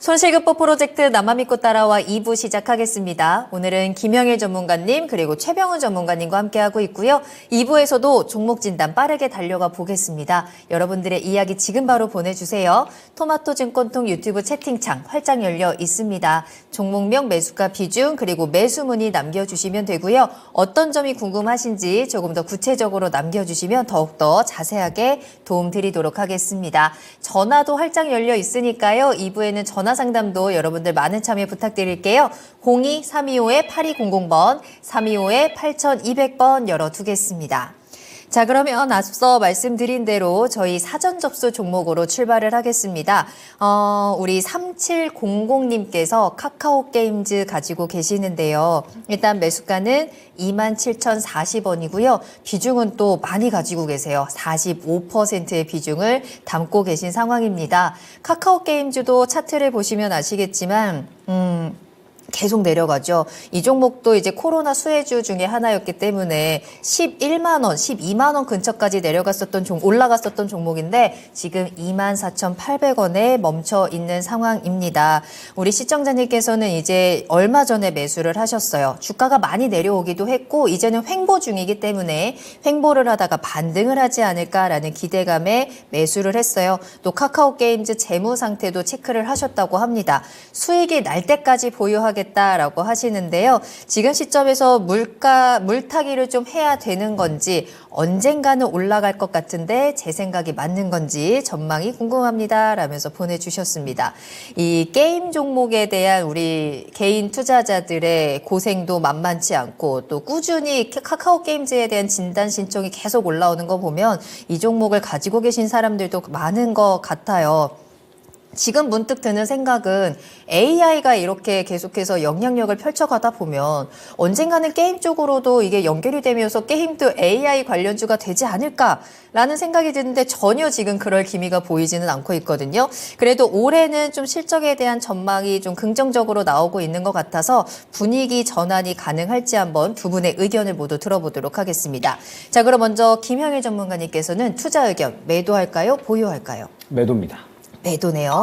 손실급보 프로젝트 나만 믿고 따라와 2부 시작하겠습니다. 오늘은 김영일 전문가님 그리고 최병훈 전문가님과 함께하고 있고요. 2부에서도 종목 진단 빠르게 달려가 보겠습니다. 여러분들의 이야기 지금 바로 보내주세요. 토마토 증권통 유튜브 채팅창 활짝 열려 있습니다. 종목명, 매수가 비중 그리고 매수 문의 남겨주시면 되고요. 어떤 점이 궁금하신지 조금 더 구체적으로 남겨주시면 더욱더 자세하게 도움 드리도록 하겠습니다. 전화도 활짝 열려 있으니까요. 2부에는 전화 상담도 여러분들 많은 참여 부탁드릴게요. 02-325-8200번, 325-8200번 열어두겠습니다. 자, 그러면 앞서 말씀드린 대로 저희 사전 접수 종목으로 출발을 하겠습니다. 우리 3700님께서 카카오 게임즈 가지고 계시는데요. 일단 매수가는 27,040원이고요. 비중은 또 많이 가지고 계세요. 45%의 비중을 담고 계신 상황입니다. 카카오 게임즈도 차트를 보시면 아시겠지만 계속 내려가죠. 이 종목도 이제 코로나 수혜주 중에 하나였기 때문에 11만 원, 12만 원 근처까지 올라갔었던 종목인데 지금 24,800원에 멈춰 있는 상황입니다. 우리 시청자님께서는 이제 얼마 전에 매수를 하셨어요. 주가가 많이 내려오기도 했고 이제는 횡보 중이기 때문에 횡보를 하다가 반등을 하지 않을까라는 기대감에 매수를 했어요. 또 카카오 게임즈 재무 상태도 체크를 하셨다고 합니다. 수익이 날 때까지 보유하게 라고 하시는데요. 지금 시점에서 물타기를 좀 해야 되는 건지 언젠가는 올라갈 것 같은데 제 생각이 맞는 건지 전망이 궁금합니다 라면서 보내주셨습니다. 이 게임 종목에 대한 우리 개인 투자자들의 고생도 만만치 않고 또 꾸준히 카카오 게임즈에 대한 진단 신청이 계속 올라오는 거 보면 이 종목을 가지고 계신 사람들도 많은 것 같아요. 지금 문득 드는 생각은 AI가 이렇게 계속해서 영향력을 펼쳐가다 보면 언젠가는 게임 쪽으로도 이게 연결이 되면서 게임도 AI 관련주가 되지 않을까라는 생각이 드는데 전혀 지금 그럴 기미가 보이지는 않고 있거든요. 그래도 올해는 좀 실적에 대한 전망이 좀 긍정적으로 나오고 있는 것 같아서 분위기 전환이 가능할지 한번 두 분의 의견을 모두 들어보도록 하겠습니다. 자, 그럼 먼저 김형일 전문가님께서는 투자 의견 매도할까요? 보유할까요? 매도입니다. 매도네요.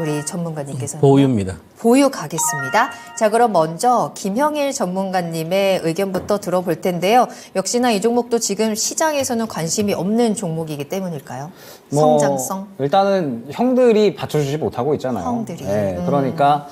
우리 전문가님께서는 보유입니다. 보유 가겠습니다. 자, 그럼 먼저 김형일 전문가님의 의견부터 들어볼 텐데요. 역시나 이 종목도 지금 시장에서는 관심이 없는 종목이기 때문일까요? 성장성? 일단은 형들이 받쳐주지 못하고 있잖아요. 형들이. 네, 그러니까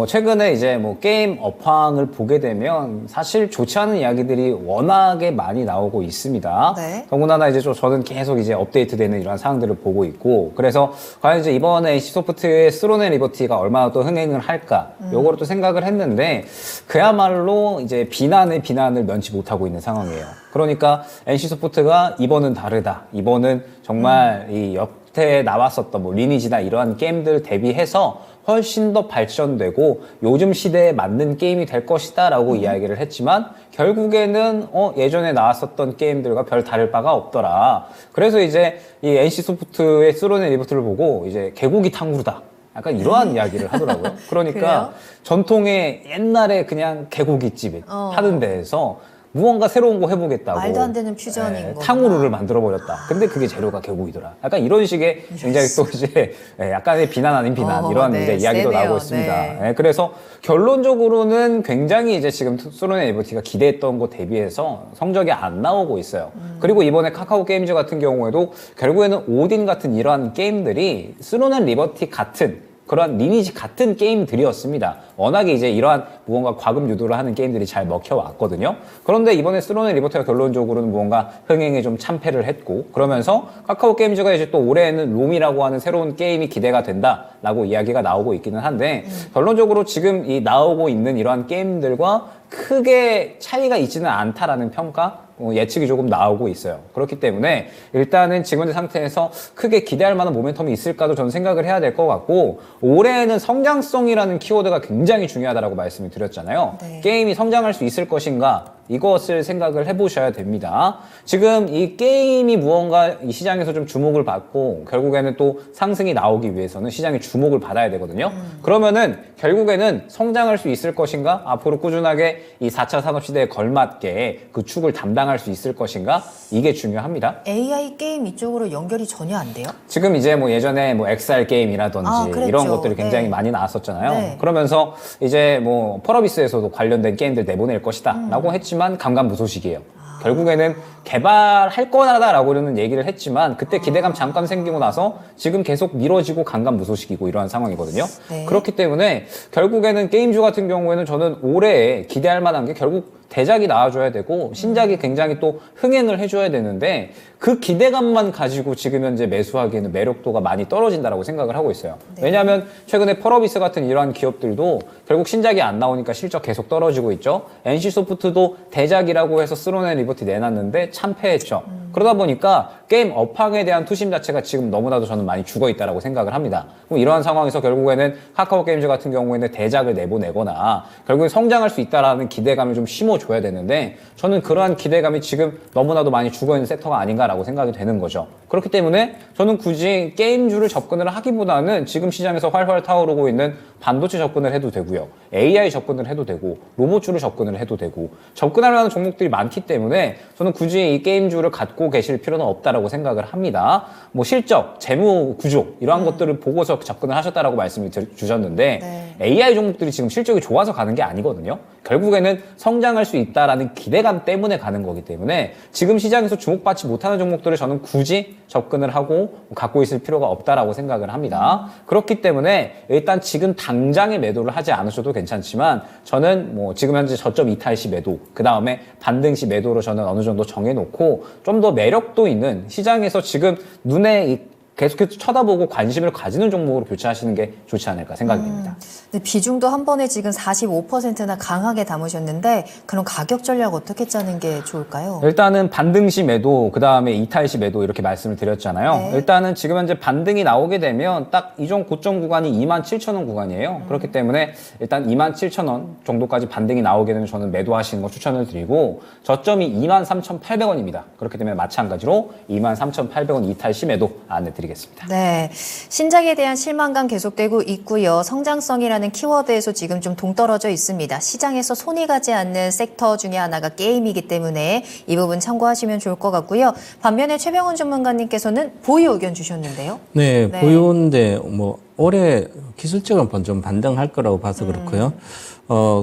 최근에 이제 게임 업황을 보게 되면 사실 좋지 않은 이야기들이 워낙에 많이 나오고 있습니다. 네. 더군다나 이제 저는 계속 이제 업데이트되는 이런 사항들을 보고 있고, 그래서 과연 이제 이번에 NC소프트의 스론의 리버티가 얼마나 또 흥행을 할까, 요거를 또 생각을 했는데, 그야말로 이제 비난을 면치 못하고 있는 상황이에요. 그러니까 NC소프트가 이번은 다르다. 이번은 정말 이 여태에 나왔었던 리니지나 이러한 게임들 대비해서 훨씬 더 발전되고 요즘 시대에 맞는 게임이 될 것이다 라고 이야기를 했지만 결국에는 예전에 나왔었던 게임들과 별 다를 바가 없더라. 그래서 이제 이 NC소프트의 스론의 리버트를 보고 이제 개고기 탕후루다. 약간 이러한 이야기를 하더라고요. 그러니까 전통의 옛날에 그냥 개고기집 하는 데에서 무언가 새로운 거 해보겠다고. 말도 안 되는 퓨전인 거. 탕후루를 만들어버렸다. 근데 그게 재료가 개고기더라. 약간 이런 식의 굉장히 또 이제 약간의 비난 아닌 비난 이런 네, 이제 이야기도 세네요. 나오고 있습니다. 네. 그래서 결론적으로는 굉장히 이제 지금 스론의 리버티가 기대했던 거 대비해서 성적이 안 나오고 있어요. 그리고 이번에 카카오 게임즈 같은 경우에도 결국에는 오딘 같은 이러한 게임들이 스론의 리버티 같은 그런 리니지 같은 게임들이었습니다. 워낙에 이제 이러한 무언가 과금 유도를 하는 게임들이 잘 먹혀왔거든요. 그런데 이번에 스론의 리버트가 결론적으로는 무언가 흥행에 좀 참패를 했고, 그러면서 카카오 게임즈가 이제 또 올해에는 롬이라고 하는 새로운 게임이 기대가 된다라고 이야기가 나오고 있기는 한데, 결론적으로 지금 이 나오고 있는 이러한 게임들과 크게 차이가 있지는 않다라는 평가? 예측이 조금 나오고 있어요. 그렇기 때문에 일단은 지금의 상태에서 크게 기대할 만한 모멘텀이 있을까도 저는 생각을 해야 될 것 같고, 올해는 성장성이라는 키워드가 굉장히 중요하다라고 말씀을 드렸잖아요. 네. 게임이 성장할 수 있을 것인가, 이것을 생각을 해보셔야 됩니다. 지금 이 게임이 무언가 이 시장에서 좀 주목을 받고 결국에는 또 상승이 나오기 위해서는 시장이 주목을 받아야 되거든요. 그러면은 결국에는 성장할 수 있을 것인가? 앞으로 꾸준하게 이 4차 산업시대에 걸맞게 그 축을 담당할 수 있을 것인가? 이게 중요합니다. AI 게임 이쪽으로 연결이 전혀 안 돼요? 지금 이제 뭐 예전에 뭐 XR 게임이라든지 그랬죠. 이런 것들이 굉장히 네. 많이 나왔었잖아요. 네. 그러면서 이제 뭐 펄어비스에서도 관련된 게임들 내보낼 것이다 라고 했지만 감감무소식이에요. 결국에는 개발할 거다라고는 얘기를 했지만 그때 기대감 잠깐 생기고 나서 지금 계속 미뤄지고 감감무소식이고 이러한 상황이거든요. 네. 그렇기 때문에 결국에는 게임주 같은 경우에는 저는 올해 기대할 만한 게 결국 대작이 나와줘야 되고 신작이 굉장히 또 흥행을 해줘야 되는데 그 기대감만 가지고 지금 현재 매수하기에는 매력도가 많이 떨어진다라고 생각을 하고 있어요. 네. 왜냐하면 최근에 펄어비스 같은 이러한 기업들도 결국 신작이 안 나오니까 실적 계속 떨어지고 있죠. NC소프트도 대작이라고 해서 스론앤 리버티 내놨는데 참패했죠. 그러다 보니까 게임 업황에 대한 투심 자체가 지금 너무나도 저는 많이 죽어있다라고 생각을 합니다. 그럼 이러한 상황에서 결국에는 카카오 게임즈 같은 경우에는 대작을 내보내거나 결국에 성장할 수 있다라는 기대감을 좀 심어줘야 되는데 저는 그러한 기대감이 지금 너무나도 많이 죽어있는 섹터가 아닌가라고 생각이 되는 거죠. 그렇기 때문에 저는 굳이 게임주를 접근을 하기보다는 지금 시장에서 활활 타오르고 있는 반도체 접근을 해도 되고요. AI 접근을 해도 되고 로봇주를 접근을 해도 되고 접근할 만한 종목들이 많기 때문에 저는 굳이 이 게임주를 갖고 계실 필요는 없다라고 생각을 합니다. 뭐 실적, 재무 구조 이러한 것들을 보고서 접근을 하셨다라고 말씀을 주셨는데 네. AI 종목들이 지금 실적이 좋아서 가는 게 아니거든요. 결국에는 성장할 수 있다라는 기대감 때문에 가는 거기 때문에 지금 시장에서 주목받지 못하는 종목들을 저는 굳이 접근을 하고 갖고 있을 필요가 없다라고 생각을 합니다. 그렇기 때문에 일단 지금 당장에 매도를 하지 않으셔도 괜찮지만 저는 뭐 지금 현재 저점 이탈 시 매도, 그 다음에 반등 시 매도로 저는 어느 정도 정해놓고 좀 더 매력도 있는 시장에서 지금 눈에 계속해서 쳐다보고 관심을 가지는 종목으로 교체하시는 게 좋지 않을까 생각이 됩니다. 근데 비중도 한 번에 지금 45%나 강하게 담으셨는데 그럼 가격 전략 어떻게 짜는 게 좋을까요? 일단은 반등 시 매도, 그 다음에 이탈 시 매도 이렇게 말씀을 드렸잖아요. 네. 일단은 지금 현재 반등이 나오게 되면 딱 이전 고점 구간이 27,000원 구간이에요. 그렇기 때문에 일단 27,000원 정도까지 반등이 나오게 되면 저는 매도하시는 거 추천을 드리고 저점이 23,800원입니다. 그렇기 때문에 마찬가지로 23,800원 이탈 시 매도 안내드리겠습니다. 네, 신작에 대한 실망감 계속되고 있고요. 성장성이라는 키워드에서 지금 좀 동떨어져 있습니다. 시장에서 손이 가지 않는 섹터 중에 하나가 게임이기 때문에 이 부분 참고하시면 좋을 것 같고요. 반면에 최병훈 전문가님께서는 보유 의견 주셨는데요. 네, 네. 보유인데 뭐 올해 기술적으로 좀 반등할 거라고 봐서 그렇고요.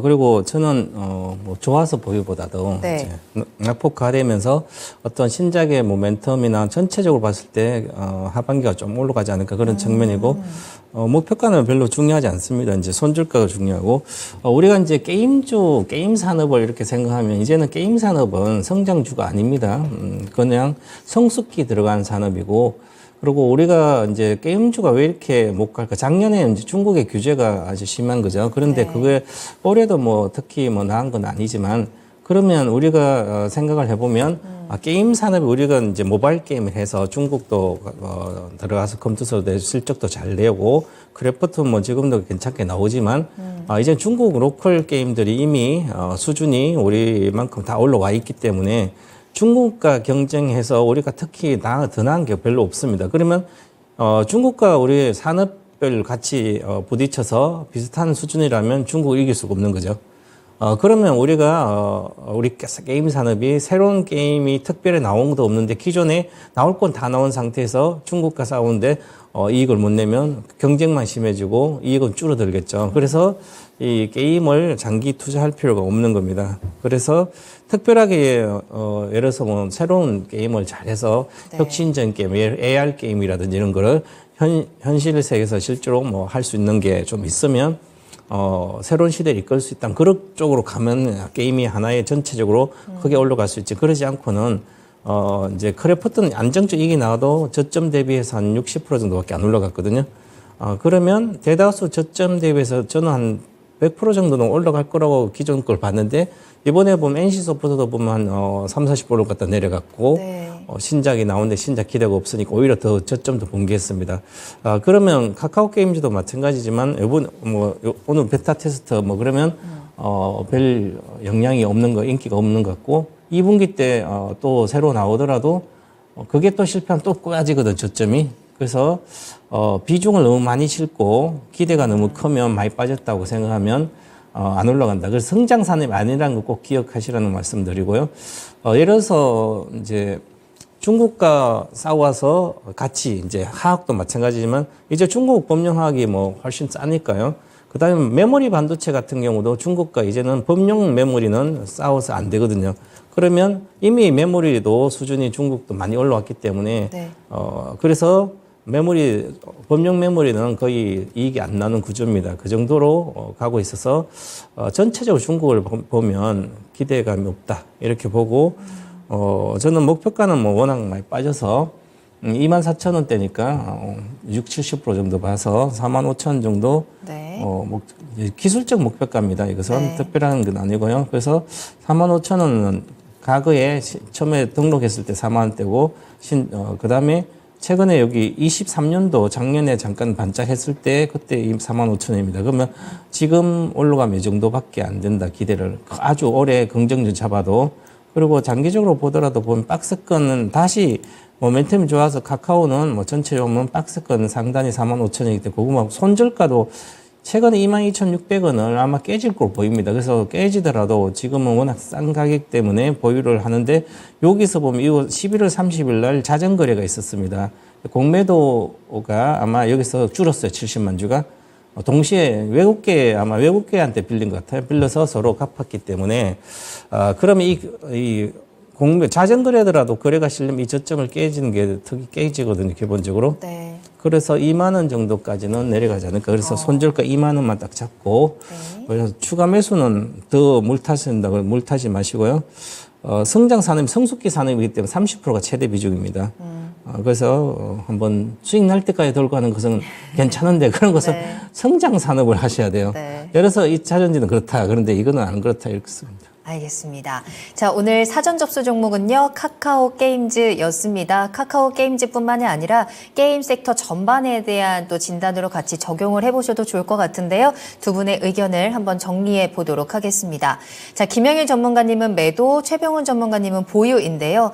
그리고 저는 뭐 좋아서 보유보다도 네. 이제 낙폭화되면서 어떤 신작의 모멘텀이나 전체적으로 봤을 때 하반기가 좀 올라가지 않을까 그런 측면이고 목표가는 별로 중요하지 않습니다. 이제 손절가가 중요하고 우리가 이제 게임 산업을 이렇게 생각하면 이제는 게임 산업은 성장주가 아닙니다. 그냥 성숙기 들어간 산업이고 그리고 우리가 이제 게임주가 왜 이렇게 못 갈까? 작년에 이제 중국의 규제가 아주 심한 거죠. 그런데 네. 그게 올해도 뭐 특히 뭐 나은 건 아니지만 그러면 우리가 생각을 해보면 게임 산업이 우리가 이제 모바일 게임을 해서 중국도 들어가서 컴퓨터로 실적도 잘 내고 크래프트 뭐 지금도 괜찮게 나오지만 이제 중국 로컬 게임들이 이미 수준이 우리만큼 다 올라와 있기 때문에 중국과 경쟁해서 우리가 특히 더 나은 게 별로 없습니다. 그러면 중국과 우리 산업별 같이 부딪혀서 비슷한 수준이라면 중국을 이길 수가 없는 거죠. 그러면 우리가 우리 게임 산업이 새로운 게임이 특별히 나온 것도 없는데 기존에 나올 건 다 나온 상태에서 중국과 싸우는데 이익을 못 내면 경쟁만 심해지고 이익은 줄어들겠죠. 그래서 이 게임을 장기 투자할 필요가 없는 겁니다. 그래서 특별하게 예를 들어서 뭐 새로운 게임을 잘해서 네. 혁신적인 게임, AR 게임이라든지 이런 거를 현실 세계에서 실제로 뭐 할 수 있는 게 좀 있으면 새로운 시대를 이끌 수 있다. 그런 쪽으로 가면 게임이 하나의 전체적으로 크게 올라갈 수 있지. 그러지 않고는 이제 크래프트는 안정적 이익이 나와도 저점 대비해서 한 60% 정도밖에 안 올라갔거든요. 그러면 대다수 저점 대비해서 저는 한 100% 정도는 올라갈 거라고 기존 걸 봤는데 이번에 보면 NC소프트도 보면 한 3, 40% 갖다 내려갔고 네. 신작이 나오는데 신작 기대가 없으니까 오히려 더 저점도 붕괴했습니다. 그러면 카카오 게임즈도 마찬가지지만 이번 오늘 베타 테스트 뭐 그러면 별 영향이 없는 거, 인기가 없는 것 같고 2분기 때 또 새로 나오더라도 그게 또 실패하면 또 꼬아지거든, 저점이. 그래서 비중을 너무 많이 싣고 기대가 너무 크면 많이 빠졌다고 생각하면 안 올라간다. 그래서 성장 산업이 아니라는 거 꼭 기억하시라는 말씀 드리고요. 예를 들어서 이제 중국과 싸워서 같이 이제 화학도 마찬가지지만 이제 중국 범용화학이 뭐 훨씬 싸니까요. 그다음에 메모리 반도체 같은 경우도 중국과 이제는 범용 메모리는 싸워서 안 되거든요. 그러면 이미 메모리도 수준이 중국도 많이 올라왔기 때문에 네. 그래서 범용 메모리는 거의 이익이 안 나는 구조입니다. 그 정도로 가고 있어서 전체적으로 중국을 보면 기대감이 없다 이렇게 보고 저는 목표가는 뭐 워낙 많이 빠져서 24,000원대니까 60, 70% 정도 봐서 45,000원 정도 네. 기술적 목표가입니다. 이것은 네. 특별한 건 아니고요. 그래서 45,000원은 과거에 처음에 등록했을 때 4만 원대고 그다음에 최근에 여기 23년도 작년에 잠깐 반짝했을 때 그때 45,000원입니다. 그러면 지금 올라가면 이 정도밖에 안 된다. 기대를 아주 오래 긍정적 잡아도. 그리고 장기적으로 보더라도 보면 박스권은 다시 모멘텀이 좋아서 카카오는 뭐 전체적으로 보면 박스권 상단이 45,000원이기 때문에 고구마 손절가도 최근에 22,600원을 아마 깨질 걸로 보입니다. 그래서 깨지더라도 지금은 워낙 싼 가격 때문에 보유를 하는데 여기서 보면 이거 11월 30일 날 자전거래가 있었습니다. 공매도가 아마 여기서 줄었어요. 70만 주가. 동시에 외국계한테 빌린 것 같아요. 빌려서 서로 갚았기 때문에 그러면 이 자전거래더라도 거래가 실리면 이 저점을 깨지는 게 특히 깨지거든요. 기본적으로. 네. 그래서 2만 원 정도까지는 내려가지 않을까. 그래서 손절가 2만 원만 딱 잡고 네. 그래서 추가 매수는 더 물타신다고 물타지 마시고요. 성장 산업이 성숙기 산업이기 때문에 30%가 최대 비중입니다. 그래서 한번 수익 날 때까지 돌고 하는 것은 괜찮은데 그런 것은 네. 성장 산업을 하셔야 돼요. 네. 예를 들어서 이 자전지는 그렇다. 그런데 이거는 안 그렇다. 이렇게 씁니다. 알겠습니다. 자, 오늘 사전 접수 종목은요, 카카오 게임즈였습니다. 카카오 게임즈뿐만이 아니라 게임 섹터 전반에 대한 또 진단으로 같이 적용을 해보셔도 좋을 것 같은데요. 두 분의 의견을 한번 정리해 보도록 하겠습니다. 자, 김영일 전문가님은 매도, 최병훈 전문가님은 보유인데요.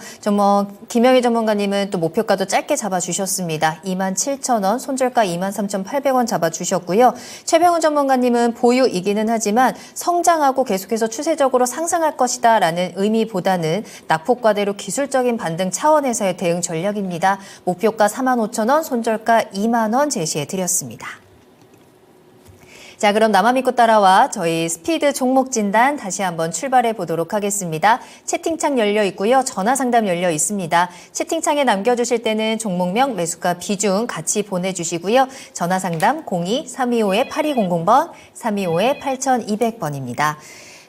김영일 전문가님은 또 목표가도 짧게 잡아주셨습니다. 27,000원, 손절가 23,800원 잡아주셨고요. 최병훈 전문가님은 보유이기는 하지만 성장하고 계속해서 추세적으로 상승할 것이다 라는 의미보다는 낙폭과대로 기술적인 반등 차원에서의 대응 전략입니다. 목표가 45,000원, 손절가 2만 원 제시해 드렸습니다. 자, 그럼 나만 믿고 따라와 저희 스피드 종목 진단 다시 한번 출발해 보도록 하겠습니다. 채팅창 열려 있고요. 전화 상담 열려 있습니다. 채팅창에 남겨주실 때는 종목명, 매수가, 비중 같이 보내주시고요. 전화 상담 02-325-8200번, 325-8200번입니다.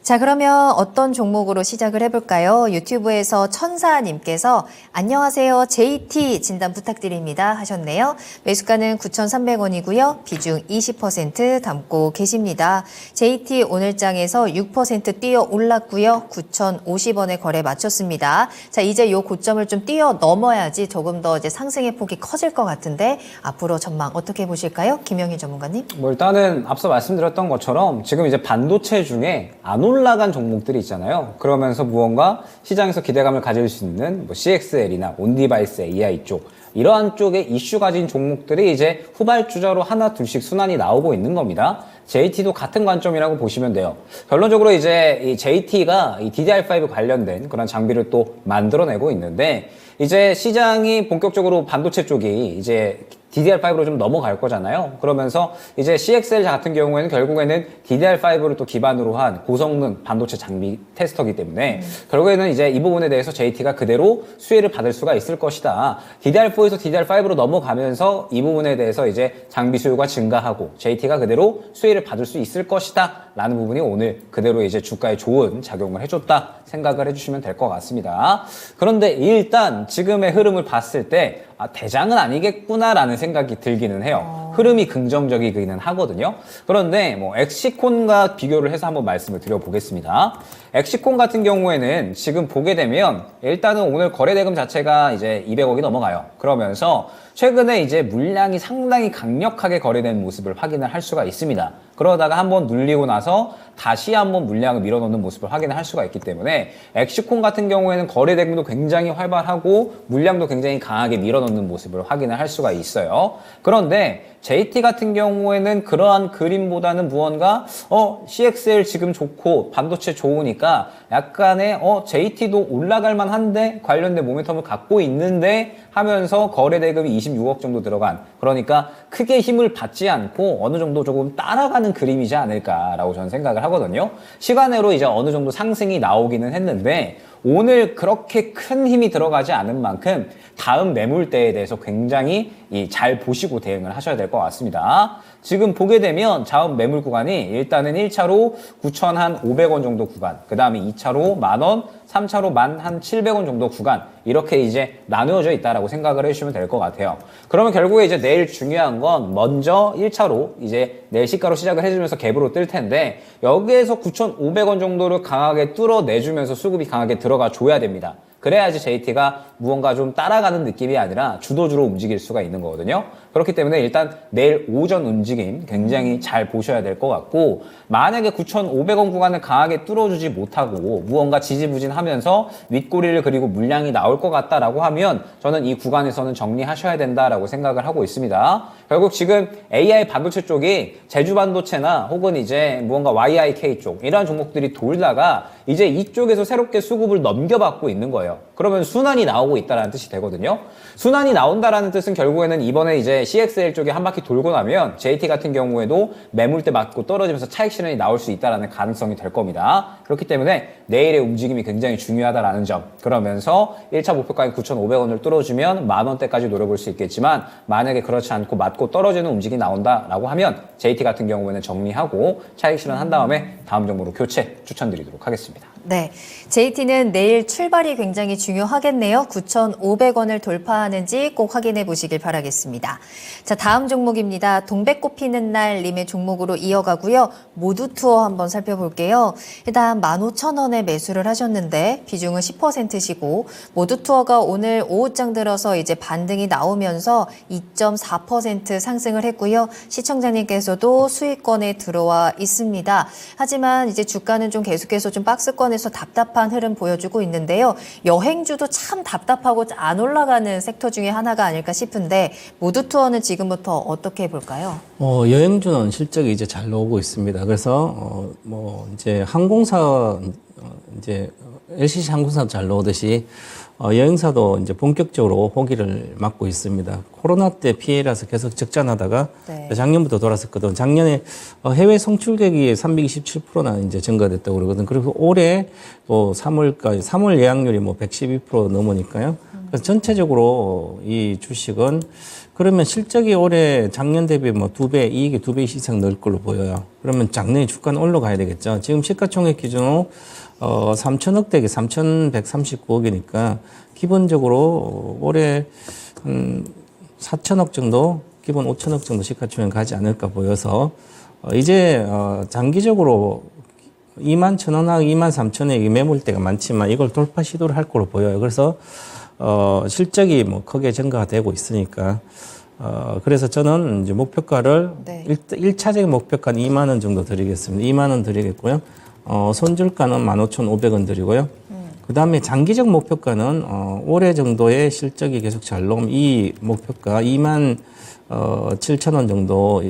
자, 그러면 어떤 종목으로 시작을 해볼까요? 유튜브에서 천사님께서 안녕하세요. JT 진단 부탁드립니다 하셨네요. 매수가는 9,300원이고요. 비중 20% 담고 계십니다. JT 오늘장에서 6% 뛰어 올랐고요. 9,050원에 거래 마쳤습니다. 자, 이제 요 고점을 좀 뛰어 넘어야지 조금 더 이제 상승의 폭이 커질 것 같은데 앞으로 전망 어떻게 보실까요? 김영희 전문가님. 뭐 일단은 앞서 말씀드렸던 것처럼 지금 이제 반도체 중에 안 올라간 종목들이 있잖아요. 그러면서 무언가 시장에서 기대감을 가질 수 있는 뭐 CXL이나 온디바이스 AI 쪽 이러한 쪽의 이슈 가진 종목들이 이제 후발주자로 하나 둘씩 순환이 나오고 있는 겁니다. JT도 같은 관점이라고 보시면 돼요. 결론적으로 이제 이 JT가 이 DDR5 관련된 그런 장비를 또 만들어내고 있는데 이제 시장이 본격적으로 반도체 쪽이 이제 DDR5로 좀 넘어갈 거잖아요. 그러면서 이제 CXL 같은 경우에는 결국에는 DDR5를 또 기반으로 한 고성능 반도체 장비 테스터이기 때문에 결국에는 이제 이 부분에 대해서 JT가 그대로 수혜를 받을 수가 있을 것이다. DDR4에서 DDR5로 넘어가면서 이 부분에 대해서 이제 장비 수요가 증가하고 JT가 그대로 수혜를 받을 수 있을 것이다. 라는 부분이 오늘 그대로 이제 주가에 좋은 작용을 해줬다 생각을 해주시면 될 것 같습니다. 그런데 일단 지금의 흐름을 봤을 때 대장은 아니겠구나라는 생각이 들기는 해요. 흐름이 긍정적이기는 하거든요. 그런데 뭐 엑시콘과 비교를 해서 한번 말씀을 드려보겠습니다. 엑시콘 같은 경우에는 지금 보게 되면 일단은 오늘 거래대금 자체가 이제 200억이 넘어가요. 그러면서 최근에 이제 물량이 상당히 강력하게 거래된 모습을 확인을 할 수가 있습니다. 그러다가 한번 눌리고 나서 다시 한번 물량을 밀어넣는 모습을 확인을 할 수가 있기 때문에 엑시콘 같은 경우에는 거래 대금도 굉장히 활발하고 물량도 굉장히 강하게 밀어넣는 모습을 확인을 할 수가 있어요. 그런데 JT 같은 경우에는 그러한 그림보다는 무언가 CXL 지금 좋고 반도체 좋으니까 약간의 JT도 올라갈 만한데 관련된 모멘텀을 갖고 있는데 하면서 거래 대금이 26억 정도 들어간, 그러니까 크게 힘을 받지 않고 어느 정도 조금 따라가는 그림이지 않을까라고 저는 생각을 하거든요. 시간으로 이제 어느 정도 상승이 나오기는 했는데 오늘 그렇게 큰 힘이 들어가지 않은 만큼 다음 매물대에 대해서 굉장히 잘 보시고 대응을 하셔야 될 것 같습니다. 지금 보게 되면 다음 매물 구간이 일단은 1차로 9,500원 정도 구간, 그 다음에 2차로 10,000원, 3차로 11,700원 정도 구간, 이렇게 이제 나누어져 있다라고 생각을 해주시면 될 것 같아요. 그러면 결국에 이제 내일 중요한 건 먼저 1차로 이제 내일 시가로 시작을 해주면서 갭으로 뜰 텐데 여기에서 9,500원 정도를 강하게 뚫어내주면서 수급이 강하게 들어가 줘야 됩니다. 그래야지 JT가 무언가 좀 따라가는 느낌이 아니라 주도주로 움직일 수가 있는 거거든요. 그렇기 때문에 일단 내일 오전 움직임 굉장히 잘 보셔야 될 것 같고, 만약에 9,500원 구간을 강하게 뚫어주지 못하고 무언가 지지부진하면서 윗꼬리를 그리고 물량이 나올 것 같다라고 하면 저는 이 구간에서는 정리하셔야 된다라고 생각을 하고 있습니다. 결국 지금 AI 반도체 쪽이 제주 반도체나 혹은 이제 무언가 YIK 쪽 이러한 종목들이 돌다가 이제 이쪽에서 새롭게 수급을 넘겨받고 있는 거예요. 그러면 순환이 나오고 있다는 뜻이 되거든요. 순환이 나온다라는 뜻은 결국에는 이번에 이제 CXL 쪽에 한 바퀴 돌고 나면 JT 같은 경우에도 매물대 맞고 떨어지면서 차익 실현이 나올 수 있다는 가능성이 될 겁니다. 그렇기 때문에 내일의 움직임이 굉장히 중요하다라는 점, 그러면서 1차 목표가인 9,500원을 뚫어주면 10,000원대까지 노려볼 수 있겠지만 만약에 그렇지 않고 맞고 떨어지는 움직임이 나온다라고 하면 JT 같은 경우에는 정리하고 차익 실현한 다음에 다음 종목으로 교체 추천드리도록 하겠습니다. 네, JT는 내일 출발이 굉장히 중요하겠네요. 9,500원을 돌파하는지 꼭 확인해 보시길 바라겠습니다. 자, 다음 종목입니다. 동백꽃 피는 날 님의 종목으로 이어가고요. 모두투어 한번 살펴볼게요. 일단 15,000원에 매수를 하셨는데 비중은 10%시고 모두투어가 오늘 오후장 들어서 이제 반등이 나오면서 2.4% 상승을 했고요. 시청자님께서도 수익권에 들어와 있습니다. 하지만 이제 주가는 좀 계속해서 좀 박스권에서 답답한 흐름 보여주고 있는데요. 여행주도 참 답답하고 안 올라가는 섹터 중에 하나가 아닐까 싶은데 모두투어는 지금부터 어떻게 볼까요? 여행주는 실적이 이제 잘 나오고 있습니다. 그래서 이제 항공사 이제 LCC 항공사도 잘 나오듯이 여행사도 이제 본격적으로 호기를 맞고 있습니다. 코로나 때 피해라서 계속 적자나다가 작년부터 돌았었거든. 작년에 해외 송출객이 327%나 이제 증가됐다고 그러거든. 그리고 올해 또 3월 예약률이 112% 넘으니까요. 그래서 전체적으로 이 주식은 그러면 실적이 올해 작년 대비 2배, 이익이 2배 이상 늘 걸로 보여요. 그러면 작년에 주가는 올라가야 되겠죠. 지금 시가총액 기준으로 3천억 대기 3,139억이니까 기본적으로 올해 4천억 정도, 기본 5천억 정도 시가총액 가지 않을까 보여서 이제 장기적으로 21,000원하고 23,000원의 매물대가 많지만 이걸 돌파 시도를 할 거로 보여요. 그래서 실적이 크게 증가가 되고 있으니까 그래서 저는 이제 목표가를 1차적인 목표가는 2만 원 정도 드리겠습니다. 2만 원 드리겠고요. 손절가는 15,500원 드리고요. 그 다음에 장기적 목표가는 올해 정도의 실적이 계속 잘 나오면 이 목표가 2만 7,000원 정도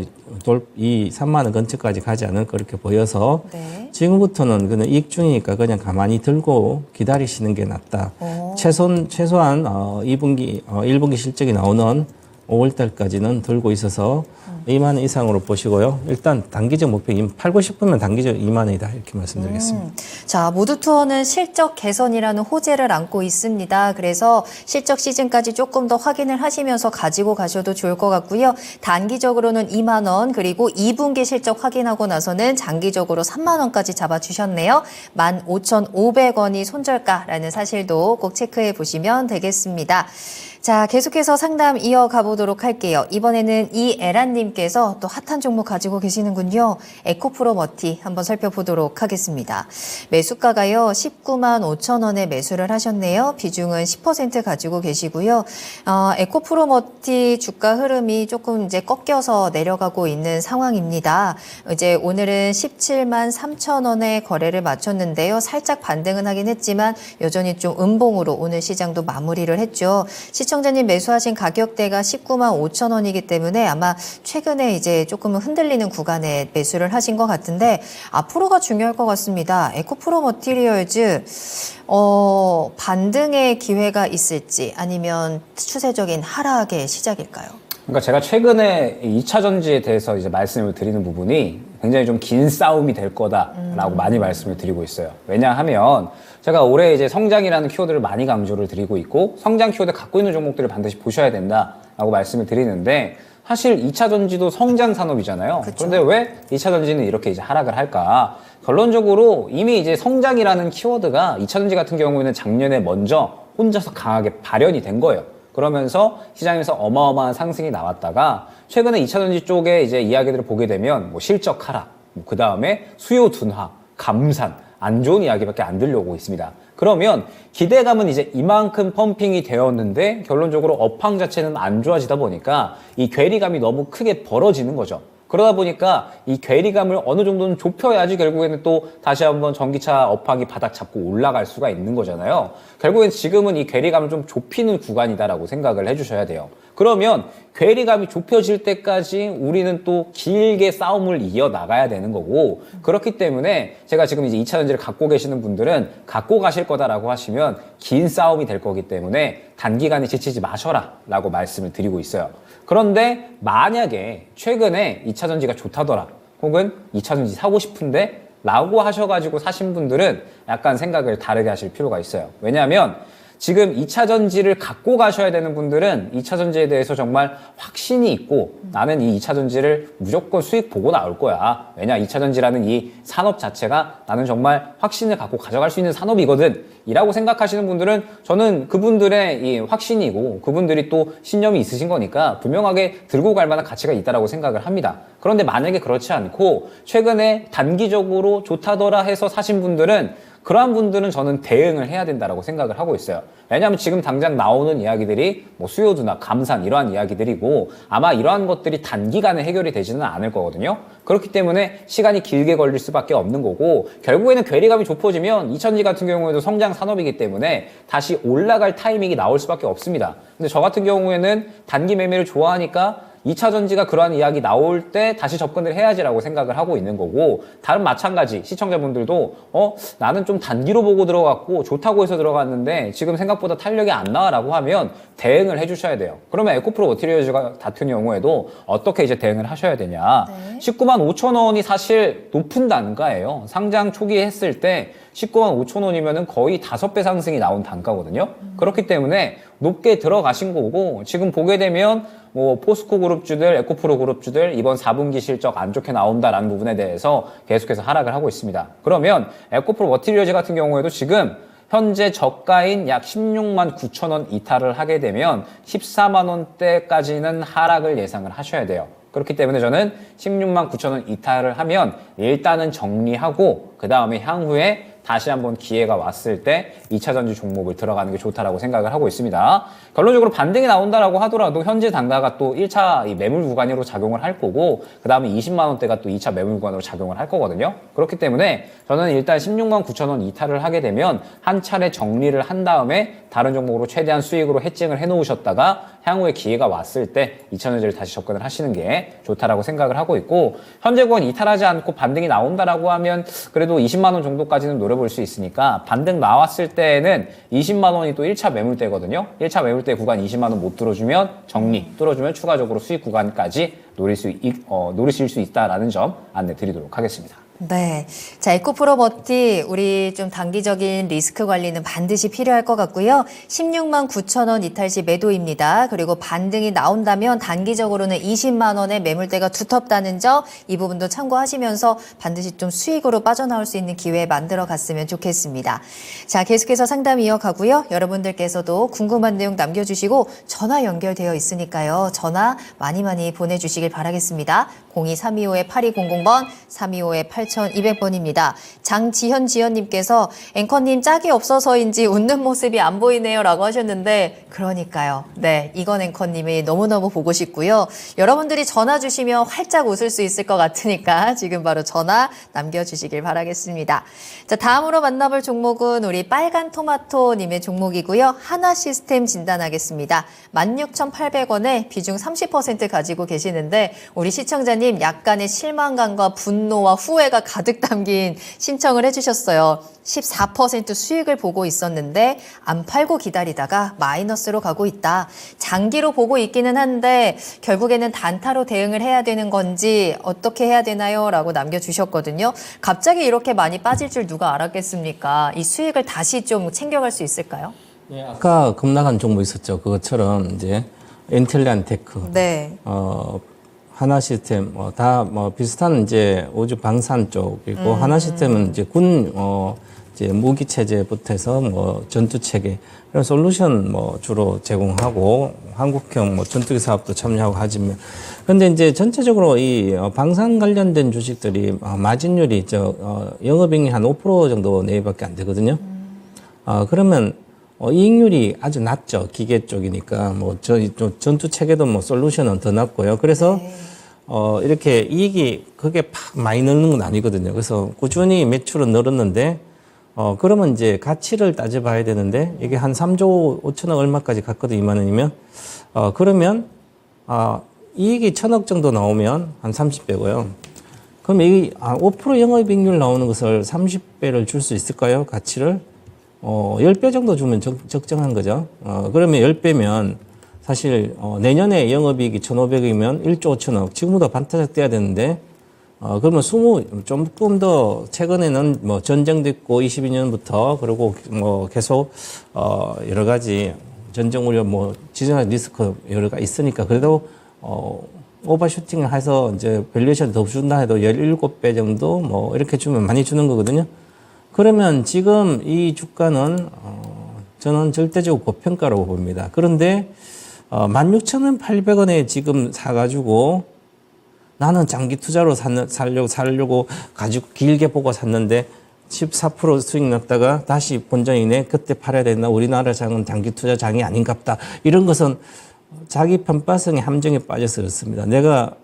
이 3만 원 근처까지 가지 않을 그렇게 보여서 지금부터는 그냥 이익 중이니까 그냥 가만히 들고 기다리시는 게 낫다. 최소한 2분기, 1분기 실적이 나오는 5월달까지는 들고 있어서 2만 원 이상으로 보시고요. 일단 단기적 목표 8고 싶으면 단기적 2만 원이다 이렇게 말씀드리겠습니다. 자, 모두투어는 실적 개선이라는 호재를 안고 있습니다. 그래서 실적 시즌까지 조금 더 확인을 하시면서 가지고 가셔도 좋을 것 같고요. 단기적으로는 2만 원, 그리고 2분기 실적 확인하고 나서는 장기적으로 3만 원까지 잡아주셨네요. 15,500원이 손절가라는 사실도 꼭 체크해 보시면 되겠습니다. 자, 계속해서 상담 이어가 보도록 할게요. 이번에는 이애란님께서 또 핫한 종목 가지고 계시는군요. 에코프로머티 한번 살펴보도록 하겠습니다. 매수가가요, 19만 5천 원에 매수를 하셨네요. 비중은 10% 가지고 계시고요. 에코프로머티 주가 흐름이 조금 이제 꺾여서 내려가고 있는 상황입니다. 이제 오늘은 17만 3천 원에 거래를 마쳤는데요. 살짝 반등은 하긴 했지만 여전히 좀 음봉으로 오늘 시장도 마무리를 했죠. 시청자님 매수하신 가격대가 19만 5천 원이기 때문에 아마 최근에 이제 조금은 흔들리는 구간에 매수를 하신 것 같은데 앞으로가 중요할 것 같습니다. 에코프로 머티리얼즈 반등의 기회가 있을지 아니면 추세적인 하락의 시작일까요? 그러니까 제가 최근에 2차 전지에 대해서 이제 말씀을 드리는 부분이 굉장히 좀 긴 싸움이 될 거다라고 많이 말씀을 드리고 있어요. 왜냐하면 제가 올해 이제 성장이라는 키워드를 많이 강조를 드리고 있고 성장 키워드 갖고 있는 종목들을 반드시 보셔야 된다라고 말씀을 드리는데 사실 2차 전지도 성장 산업이잖아요. 그쵸. 그런데 왜 2차 전지는 이렇게 이제 하락을 할까? 결론적으로 이미 이제 성장이라는 키워드가 2차 전지 같은 경우에는 작년에 먼저 혼자서 강하게 발현이 된 거예요. 그러면서 시장에서 어마어마한 상승이 나왔다가 최근에 2차 전지 쪽에 이제 이야기들을 보게 되면 뭐 실적 하락, 그 다음에 수요 둔화, 감산, 안 좋은 이야기밖에 안 들려오고 있습니다. 그러면 기대감은 이제 이만큼 펌핑이 되었는데 결론적으로 업황 자체는 안 좋아지다 보니까 이 괴리감이 너무 크게 벌어지는 거죠. 그러다 보니까 이 괴리감을 어느 정도는 좁혀야지 결국에는 또 다시 한번 전기차 업황이 바닥 잡고 올라갈 수가 있는 거잖아요. 결국엔 지금은 이 괴리감을 좀 좁히는 구간이다라고 생각을 해주셔야 돼요. 그러면 괴리감이 좁혀질 때까지 우리는 또 길게 싸움을 이어나가야 되는 거고 그렇기 때문에 제가 지금 이제 2차 전지를 갖고 계시는 분들은 갖고 가실 거다라고 하시면 긴 싸움이 될 거기 때문에 단기간에 지치지 마셔라 라고 말씀을 드리고 있어요. 그런데 만약에 최근에 2차 전지가 좋다더라 혹은 2차 전지 사고 싶은데 라고 하셔가지고 사신 분들은 약간 생각을 다르게 하실 필요가 있어요. 왜냐하면 지금 2차 전지를 갖고 가셔야 되는 분들은 2차 전지에 대해서 정말 확신이 있고 나는 이 2차 전지를 무조건 수익 보고 나올 거야. 왜냐 2차 전지라는 이 산업 자체가 나는 정말 확신을 갖고 가져갈 수 있는 산업이거든 이라고 생각하시는 분들은 저는 그분들의 이 확신이고 그분들이 또 신념이 있으신 거니까 분명하게 들고 갈 만한 가치가 있다라고 생각을 합니다. 그런데 만약에 그렇지 않고 최근에 단기적으로 좋다더라 해서 사신 분들은 그러한 분들은 저는 대응을 해야 된다라고 생각을 하고 있어요. 왜냐하면 지금 당장 나오는 이야기들이 뭐 수요두나 감산 이러한 이야기들이고 아마 이러한 것들이 단기간에 해결이 되지는 않을 거거든요. 그렇기 때문에 시간이 길게 걸릴 수밖에 없는 거고 결국에는 괴리감이 좁혀지면 2차전지 같은 경우에도 성장 산업이기 때문에 다시 올라갈 타이밍이 나올 수밖에 없습니다. 근데 저 같은 경우에는 단기 매매를 좋아하니까 2차 전지가 그러한 이야기 나올 때 다시 접근을 해야지라고 생각을 하고 있는 거고 다른 마찬가지 시청자분들도 나는 좀 단기로 보고 들어갔고 좋다고 해서 들어갔는데 지금 생각보다 탄력이 안 나와라고 하면 대응을 해주셔야 돼요. 그러면 에코프로 머티리얼즈가 같은 경우에도 어떻게 이제 대응을 하셔야 되냐. 네. 19만 5천 원이 사실 높은 단가예요. 상장 초기에 했을 때 19만 5천 원이면은 거의 5배 상승이 나온 단가거든요. 그렇기 때문에 높게 들어가신 거고 지금 보게 되면 뭐 포스코 그룹주들, 에코프로 그룹주들 이번 4분기 실적 안 좋게 나온다라는 부분에 대해서 계속해서 하락을 하고 있습니다. 그러면 에코프로 머티리얼즈 같은 경우에도 지금 현재 저가인 약 16만 9천 원 이탈을 하게 되면 14만 원대까지는 하락을 예상을 하셔야 돼요. 그렇기 때문에 저는 16만 9천 원 이탈을 하면 일단은 정리하고 그 다음에 향후에 다시 한번 기회가 왔을 때 2차 전지 종목을 들어가는 게 좋다라고 생각을 하고 있습니다. 결론적으로 반등이 나온다라고 하더라도 현재 단가가 또 1차 이 매물 구간으로 작용을 할 거고 그 다음에 20만 원대가 또 2차 매물 구간으로 작용을 할 거거든요. 그렇기 때문에 저는 일단 16만 9천 원 이탈을 하게 되면 한 차례 정리를 한 다음에 다른 종목으로 최대한 수익으로 해칭을 해놓으셨다가 향후에 기회가 왔을 때 2차 전지를 다시 접근을 하시는 게 좋다라고 생각을 하고 있고 현재 구간 이탈하지 않고 반등이 나온다라고 하면 그래도 20만 원 정도까지는 노려볼 수 있으니까 반등 나왔을 때는 20만 원이 또 1차 매물대거든요. 1차 매물대 구간 20만 원 못 뚫어주면 정리, 뚫어주면 추가적으로 수익 구간까지 노리실 수 있다라는 점 안내 드리도록 하겠습니다. 네. 자, 에코프로 버티, 우리 좀 단기적인 리스크 관리는 반드시 필요할 것 같고요. 16만 9천 원 이탈 시 매도입니다. 그리고 반등이 나온다면 단기적으로는 20만 원의 매물대가 두텁다는 점, 이 부분도 참고하시면서 반드시 좀 수익으로 빠져나올 수 있는 기회 만들어 갔으면 좋겠습니다. 자, 계속해서 상담 이어가고요. 여러분들께서도 궁금한 내용 남겨주시고 전화 연결되어 있으니까요. 전화 많이 보내주시길 바라겠습니다. 02325-8200번, 325-8200번입니다. 장지현 지연님께서 앵커님 짝이 없어서인지 웃는 모습이 안 보이네요 라고 하셨는데 그러니까요. 네, 이건 앵커님이 너무너무 보고 싶고요. 여러분들이 전화 주시면 활짝 웃을 수 있을 것 같으니까 지금 바로 전화 남겨주시길 바라겠습니다. 자, 다음으로 만나볼 종목은 우리 빨간 토마토님의 종목이고요. 하나 시스템 진단하겠습니다. 16,800원에 비중 30% 가지고 계시는데 우리 시청자님 약간의 실망감과 분노와 후회가 가득 담긴 신청을 해주셨어요. 14% 수익을 보고 있었는데 안 팔고 기다리다가 마이너스로 가고 있다. 장기로 보고 있기는 한데 결국에는 단타로 대응을 해야 되는 건지 어떻게 해야 되나요? 라고 남겨주셨거든요. 갑자기 이렇게 많이 빠질 줄 누가 알았겠습니까? 이 수익을 다시 좀 챙겨갈 수 있을까요? 예, 아까 급락한 종목 있었죠. 그것처럼 이제 인텔리안테크, 네. 하나 시스템, 다 비슷한 이제 우주 방산 쪽이고, 하나 시스템은 이제 이제 무기 체제부터 해서 전투 체계, 이런 솔루션 주로 제공하고, 한국형 전투기 사업도 참여하고 하지만, 근데 이제 전체적으로 이 방산 관련된 주식들이 마진율이 영업이익이 한 5% 정도 내외밖에 안 되거든요. 그러면 이익률이 아주 낮죠. 기계 쪽이니까. 전투 체계도 솔루션은 더 낮고요. 그래서, 이렇게 이익이 그게 팍 많이 늘는 건 아니거든요. 그래서 꾸준히 매출은 늘었는데, 그러면 이제 가치를 따져봐야 되는데, 이게 한 3조 5천억 얼마까지 갔거든, 2만 원이면. 그러면, 이익이 1,000억 정도 나오면 한 30배고요. 그럼 이 5% 영업이익률 나오는 것을 30배를 줄 수 있을까요? 가치를? 10배 정도 주면 적정한 거죠. 그러면 10배면 사실, 내년에 영업이익이 1,500억이면 1조 5천억. 지금보다 반타작 돼야 되는데, 그러면 조금 더, 최근에는 전쟁도 있고 22년부터, 그리고 계속, 여러 가지 전쟁 우려, 지정학 리스크 여러 가지 있으니까, 그래도, 오버슈팅을 해서 이제 밸류에이션 더 준다 해도 17배 정도, 이렇게 주면 많이 주는 거거든요. 그러면 지금 이 주가는 저는 절대적으로 고평가라고 봅니다. 그런데 16,800원에 지금 사가지고 나는 장기 투자로 살려고 가지고 길게 보고 샀는데 14% 수익 났다가 다시 본전이네. 그때 팔아야 되나? 우리나라 장은 장기 투자 장이 아닌갑다. 이런 것은 자기 편파성의 함정에 빠져서 그렇습니다. 내가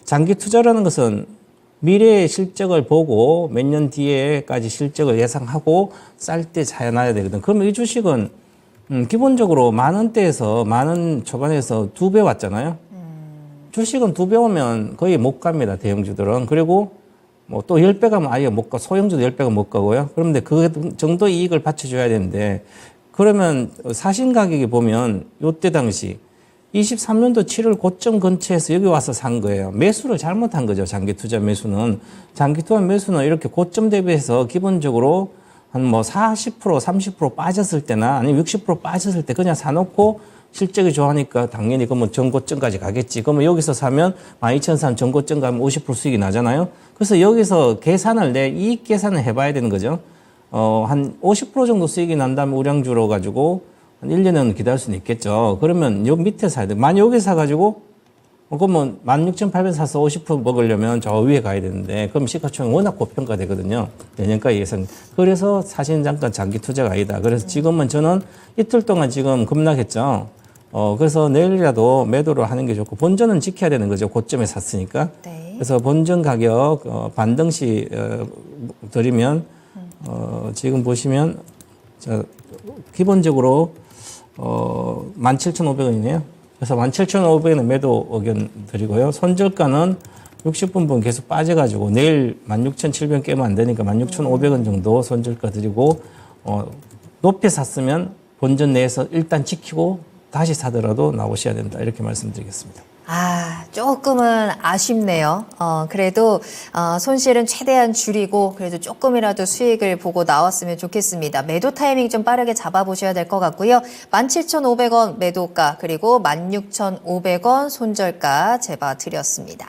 장기 투자라는 것은 미래의 실적을 보고 몇 년 뒤에까지 실적을 예상하고 쌀 때 사놔야 되거든. 그러면 이 주식은 기본적으로 10,000원대에서 10,000원 초반에서 2배 왔잖아요. 주식은 2배 오면 거의 못 갑니다. 대형주들은. 그리고 또 10배 가면 아예 못 가. 소형주도 10배가 못 가고요. 그런데 그 정도 이익을 받쳐줘야 되는데 그러면 사신 가격이 보면 요때 당시 23년도 7월 고점 근처에서 여기 와서 산 거예요. 매수를 잘못한 거죠. 장기 투자 매수는. 장기 투자 매수는 이렇게 고점 대비해서 기본적으로 한 40%, 30% 빠졌을 때나 아니면 60% 빠졌을 때 그냥 사놓고 실적이 좋아하니까 당연히 그러면 전고점까지 가겠지. 그러면 여기서 사면 12,000산 전고점 가면 50% 수익이 나잖아요. 그래서 여기서 내 이익 계산을 해봐야 되는 거죠. 한 50% 정도 수익이 난다면 우량주로 가지고 한 1년은 기다릴 수는 있겠죠. 그러면 요 밑에 사야 돼. 만약 여기 사가지고, 그러면 16,800 사서 50% 먹으려면 저 위에 가야 되는데, 그럼 시가총액 워낙 고평가 되거든요. 내년까지 예상. 그래서 사실은 잠깐 장기 투자가 아니다. 그래서 지금은 저는 이틀 동안 지금 급락했죠. 그래서 내일이라도 매도를 하는 게 좋고, 본전은 지켜야 되는 거죠. 고점에 샀으니까. 네. 그래서 본전 가격, 반등시, 드리면, 지금 보시면, 기본적으로 17,500원이네요. 그래서 17,500원에 매도 의견 드리고요. 손절가는 60분분 계속 빠져가지고 내일 16,700원 깨면 안 되니까 16,500원 정도 손절가 드리고 높게 샀으면 본전 내에서 일단 지키고 다시 사더라도 나오셔야 된다. 이렇게 말씀드리겠습니다. 조금은 아쉽네요. 그래도 손실은 최대한 줄이고 그래도 조금이라도 수익을 보고 나왔으면 좋겠습니다. 매도 타이밍 좀 빠르게 잡아보셔야 될 것 같고요. 17,500원 매도가 그리고 16,500원 손절가 제봐드렸습니다.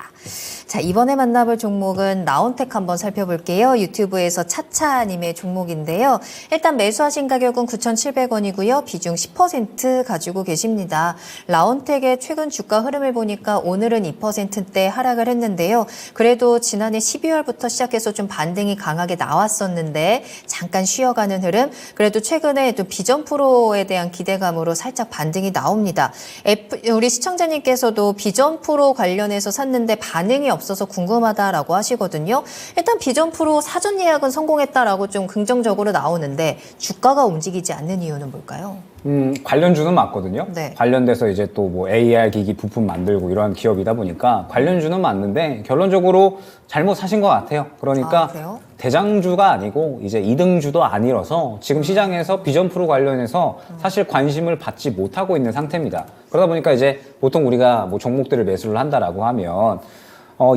자, 이번에 만나볼 종목은 라온텍 한번 살펴볼게요. 유튜브에서 차차님의 종목인데요. 일단 매수하신 가격은 9,700원이고요. 비중 10% 가지고 계십니다. 라온텍의 최근 주가 흐름을 보니까 오늘은 2%대 하락을 했는데요. 그래도 지난해 12월부터 시작해서 좀 반등이 강하게 나왔었는데 잠깐 쉬어가는 흐름. 그래도 최근에 또 비전 프로에 대한 기대감으로 살짝 반등이 나옵니다. 우리 시청자님께서도 비전 프로 관련해서 샀는데 반응이 없어서 궁금하다라고 하시거든요. 일단 비전 프로 사전 예약은 성공했다라고 좀 긍정적으로 나오는데 주가가 움직이지 않는 이유는 뭘까요? 관련주는 맞거든요. 네. 관련돼서 이제 또 뭐 AR 기기 부품 만들고 이러한 기업이다 보니까 관련주는 맞는데 결론적으로 잘못 사신 것 같아요. 그러니까 그래요? 대장주가 아니고 이제 2등주도 아니라서 지금 시장에서 비전 프로 관련해서 사실 관심을 받지 못하고 있는 상태입니다. 그러다 보니까 이제 보통 우리가 뭐 종목들을 매수를 한다라고 하면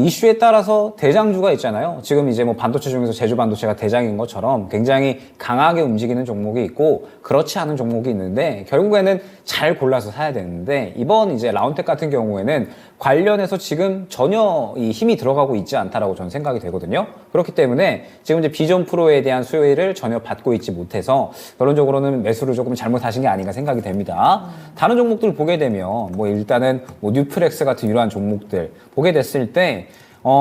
이슈에 따라서 대장주가 있잖아요. 지금 이제 뭐 반도체 중에서 제주 반도체가 대장인 것처럼 굉장히 강하게 움직이는 종목이 있고 그렇지 않은 종목이 있는데 결국에는 잘 골라서 사야 되는데 이번 이제 라온텍 같은 경우에는 관련해서 지금 전혀 이 힘이 들어가고 있지 않다라고 저는 생각이 되거든요. 그렇기 때문에 지금 이제 비전 프로에 대한 수혜를 전혀 받고 있지 못해서 결론적으로는 매수를 조금 잘못하신 게 아닌가 생각이 됩니다. 다른 종목들 보게 되면 뭐 일단은 뭐 뉴프렉스 같은 이러한 종목들 보게 됐을 때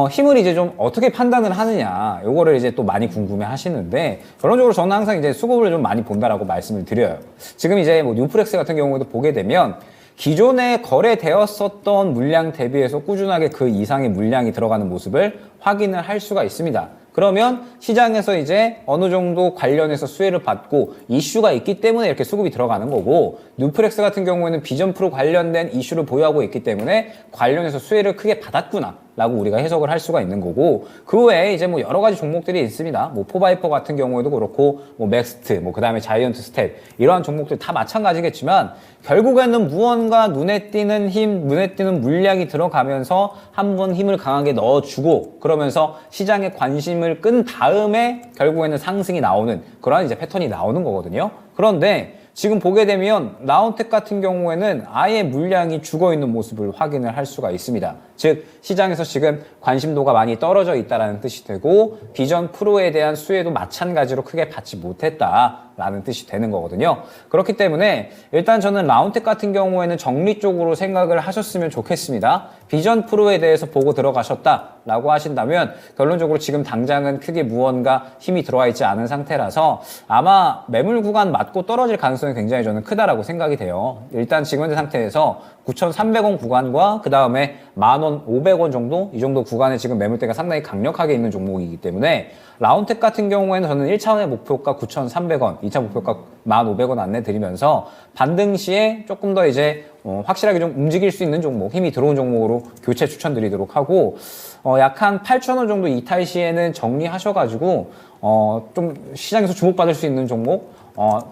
힘을 이제 좀 어떻게 판단을 하느냐, 요거를 이제 또 많이 궁금해 하시는데, 결론적으로 저는 항상 이제 수급을 좀 많이 본다라고 말씀을 드려요. 지금 이제 뭐 뉴프렉스 같은 경우에도 보게 되면, 기존에 거래되었었던 물량 대비해서 꾸준하게 그 이상의 물량이 들어가는 모습을 확인을 할 수가 있습니다. 그러면 시장에서 이제 어느 정도 관련해서 수혜를 받고 이슈가 있기 때문에 이렇게 수급이 들어가는 거고, 뉴프렉스 같은 경우에는 비전 프로 관련된 이슈를 보유하고 있기 때문에 관련해서 수혜를 크게 받았구나 라고 우리가 해석을 할 수가 있는 거고, 그 외에 이제 뭐 여러 가지 종목들이 있습니다. 뭐 포바이퍼 같은 경우에도 그렇고, 뭐 맥스트, 뭐 그 다음에 자이언트 스텝, 이러한 종목들 다 마찬가지겠지만 결국에는 무언가 눈에 띄는 힘, 눈에 띄는 물량이 들어가면서 한번 힘을 강하게 넣어주고, 그러면서 시장의 관심을 끈 다음에 결국에는 상승이 나오는 그러한 이제 패턴이 나오는 거거든요. 그런데 지금 보게 되면 라온텍 같은 경우에는 아예 물량이 죽어있는 모습을 확인을 할 수가 있습니다. 즉 시장에서 지금 관심도가 많이 떨어져 있다는 뜻이 되고, 비전 프로에 대한 수혜도 마찬가지로 크게 받지 못했다라는 뜻이 되는 거거든요. 그렇기 때문에 일단 저는 라온텍 같은 경우에는 정리 쪽으로 생각을 하셨으면 좋겠습니다. 비전 프로에 대해서 보고 들어가셨다라고 하신다면 결론적으로 지금 당장은 크게 무언가 힘이 들어와 있지 않은 상태라서 아마 매물 구간 맞고 떨어질 가능성이 굉장히 저는 크다라고 생각이 돼요. 일단 지금 현재 상태에서 9,300원 구간과 그 다음에 10,500원 정도, 이 정도 구간에 지금 매물대가 상당히 강력하게 있는 종목이기 때문에 라온텍 같은 경우에는 저는 1차원의 목표가 9,300원, 2차 목표가 1,500원 안내 드리면서 반등 시에 조금 더 이제 확실하게 좀 움직일 수 있는 종목, 힘이 들어온 종목으로 교체 추천드리도록 하고, 약 한 8,000원 정도 이탈 시에는 정리하셔가지고 좀 시장에서 주목받을 수 있는 종목,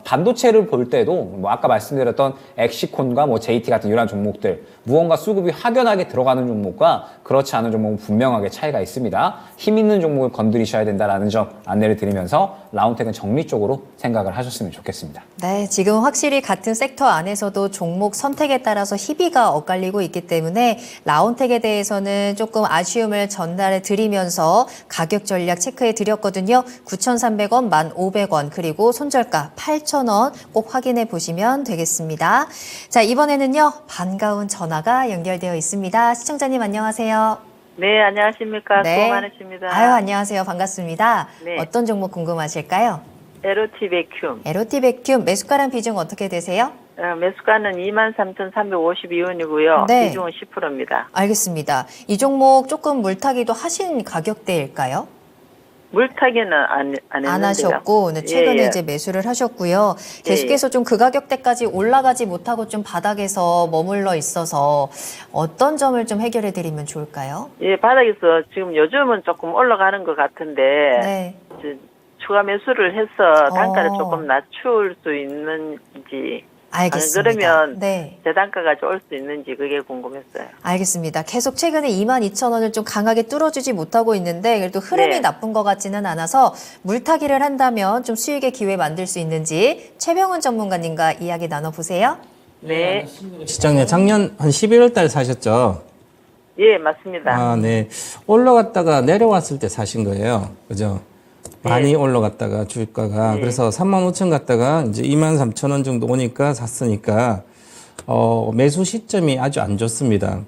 반도체를 볼 때도 뭐 아까 말씀드렸던 엑시콘과 뭐 JT 같은 이런 종목들, 무언가 수급이 확연하게 들어가는 종목과 그렇지 않은 종목은 분명하게 차이가 있습니다. 힘 있는 종목을 건드리셔야 된다라는 점 안내를 드리면서 라온텍은 정리 쪽으로 생각을 하셨으면 좋겠습니다. 네, 지금 확실히 같은 섹터 안에서도 종목 선택에 따라서 희비가 엇갈리고 있기 때문에 라온텍에 대해서는 조금 아쉬움을 전달해 드리면서 가격 전략 체크해 드렸거든요. 9,300원, 1,500원, 그리고 손절가 8,000원 꼭 확인해 보시면 되겠습니다. 자, 이번에는요, 반가운 전화가 연결되어 있습니다. 시청자님 안녕하세요. 네, 안녕하십니까. 네. 수고 많으십니다. 아유, 안녕하세요. 반갑습니다. 네. 어떤 종목 궁금하실까요? LOT 베큐um. LOT 베큐um 매수가랑 비중 어떻게 되세요? 매수가는 23,352원이고요. 네. 비중은 10%입니다. 알겠습니다. 이 종목 조금 물타기도 하신 가격대일까요? 물타기는 안 했는데요. 안 하셨고 오늘 최근에 예. 이제 매수를 하셨고요. 계속해서 좀 그 가격대까지 올라가지 못하고 좀 바닥에서 머물러 있어서 어떤 점을 좀 해결해 드리면 좋을까요? 예, 바닥에서 지금 요즘은 조금 올라가는 것 같은데 네. 추가 매수를 해서 단가를 어. 조금 낮출 수 있는지 알겠습니다. 안 그러면 네. 재단가가 올 수 있는지 그게 궁금했어요. 알겠습니다. 계속 최근에 22,000원을 좀 강하게 뚫어주지 못하고 있는데 그래도 흐름이 네. 나쁜 것 같지는 않아서 물타기를 한다면 좀 수익의 기회 만들 수 있는지 최병훈 전문가님과 이야기 나눠보세요. 네. 시장에 작년 한 11월 달 사셨죠? 예, 맞습니다. 아, 네. 올라갔다가 내려왔을 때 사신 거예요. 그죠? 많이 올라갔다가 주가가. 네. 그래서 35,000 갔다가 이제 23,000원 정도 오니까 샀으니까, 매수 시점이 아주 안 좋습니다.